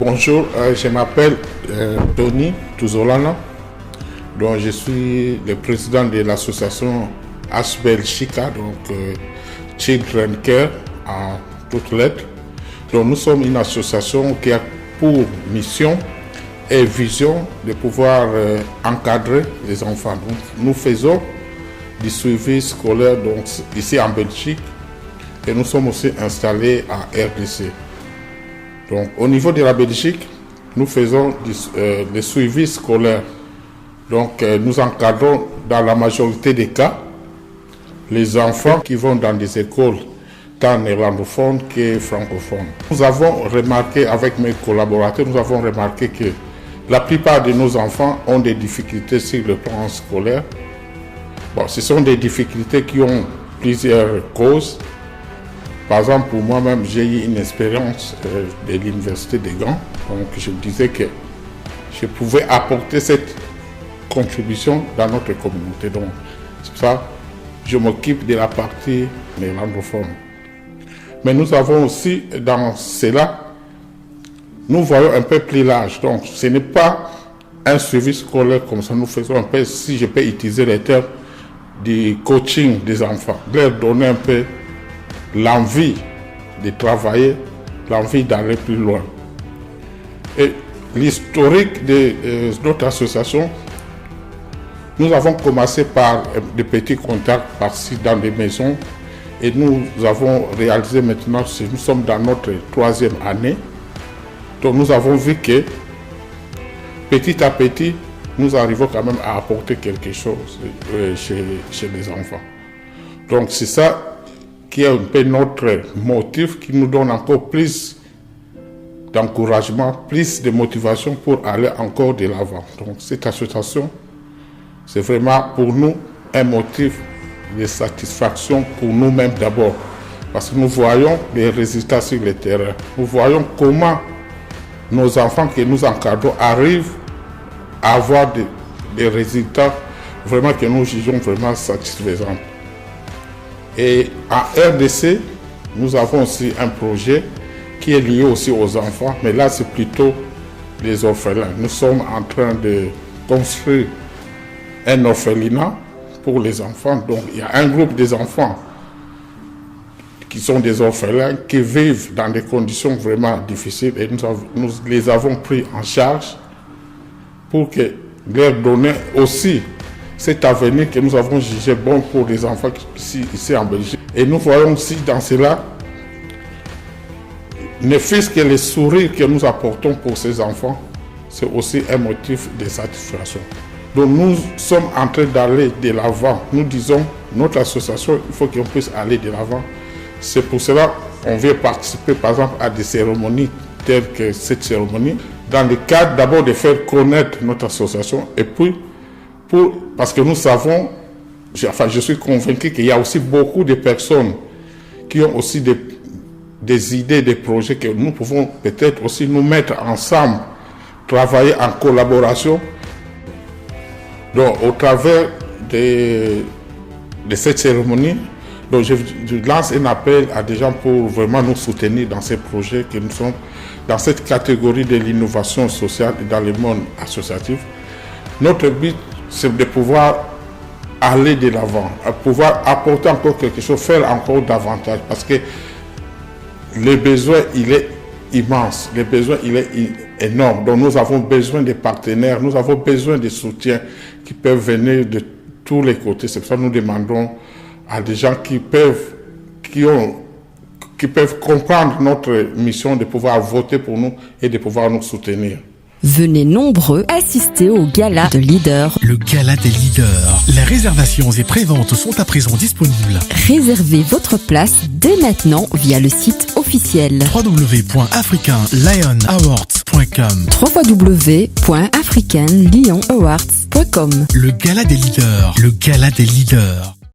Bonjour, je m'appelle Tony Tuzolana, donc je suis le président de l'association HBL Chica, donc Children Care en toutes lettres. Donc nous sommes une association qui a pour mission et vision de pouvoir encadrer les enfants. Donc, nous faisons du suivi scolaire donc, ici en Belgique et nous sommes aussi installés à RDC. Donc, au niveau de la Belgique, nous faisons des suivis scolaires. Donc, nous encadrons dans la majorité des cas les enfants qui vont dans des écoles tant néerlandophones que francophones. Nous avons remarqué avec mes collaborateurs, nous avons remarqué que la plupart de nos enfants ont des difficultés sur le plan scolaire. Bon, ce sont des difficultés qui ont plusieurs causes. Par exemple, pour moi-même, j'ai eu une expérience de l'université de Gand. Donc, je me disais que je pouvais apporter cette contribution dans notre communauté. Donc, c'est pour ça que je m'occupe de la partie néerlandophone. Mais nous avons aussi, dans cela, nous voyons un peu plus large. Donc, ce n'est pas un suivi scolaire comme ça. Nous faisons un peu, si je peux utiliser les termes, du coaching des enfants. Leur donner un peu l'envie de travailler, l'envie d'aller plus loin. Et l'historique de notre association, nous avons commencé par des petits contacts par-ci dans des maisons et nous avons réalisé maintenant, nous sommes dans notre 3e année, donc nous avons vu que petit à petit, nous arrivons quand même à apporter quelque chose chez les enfants. Donc c'est ça qui est un peu notre motif, qui nous donne encore plus d'encouragement, plus de motivation pour aller encore de l'avant. Donc cette association, c'est vraiment pour nous un motif de satisfaction pour nous-mêmes d'abord. Parce que nous voyons les résultats sur le terrain. Nous voyons comment nos enfants que nous encadrons arrivent à avoir des résultats vraiment que nous jugeons vraiment satisfaisants. Et à RDC, nous avons aussi un projet qui est lié aussi aux enfants, mais là c'est plutôt les orphelins. Nous sommes en train de construire un orphelinat pour les enfants. Donc il y a un groupe des enfants qui sont des orphelins qui vivent dans des conditions vraiment difficiles et nous les avons pris en charge pour leur donner aussi cet avenir que nous avons jugé bon pour les enfants ici en Belgique. Et nous voyons aussi dans cela, ne fût-ce que les sourires que nous apportons pour ces enfants, c'est aussi un motif de satisfaction. Donc nous sommes en train d'aller de l'avant. Nous disons, notre association, il faut qu'on puisse aller de l'avant. C'est pour cela qu'on veut participer par exemple à des cérémonies telles que cette cérémonie, dans le cadre d'abord de faire connaître notre association et puis parce que nous savons, je suis convaincu qu'il y a aussi beaucoup de personnes qui ont aussi des idées, des projets que nous pouvons peut-être aussi nous mettre ensemble, travailler en collaboration. Donc au travers de cette cérémonie, donc je lance un appel à des gens pour vraiment nous soutenir dans ces projets que nous sommes dans cette catégorie de l'innovation sociale et dans le monde associatif. Notre but, c'est de pouvoir aller de l'avant, pouvoir apporter encore quelque chose, faire encore davantage, parce que le besoin, il est immense, le besoin, il est énorme. Donc nous avons besoin de partenaires, nous avons besoin de soutien qui peuvent venir de tous les côtés. C'est pour ça que nous demandons à des gens qui peuvent comprendre notre mission de pouvoir voter pour nous et de pouvoir nous soutenir. Venez nombreux assister au Gala de Leaders. Le Gala des Leaders. Les réservations et préventes sont à présent disponibles. Réservez votre place dès maintenant via le site officiel www.africanlionawards.com www.africanlionawards.com. Le Gala des Leaders. Le Gala des Leaders.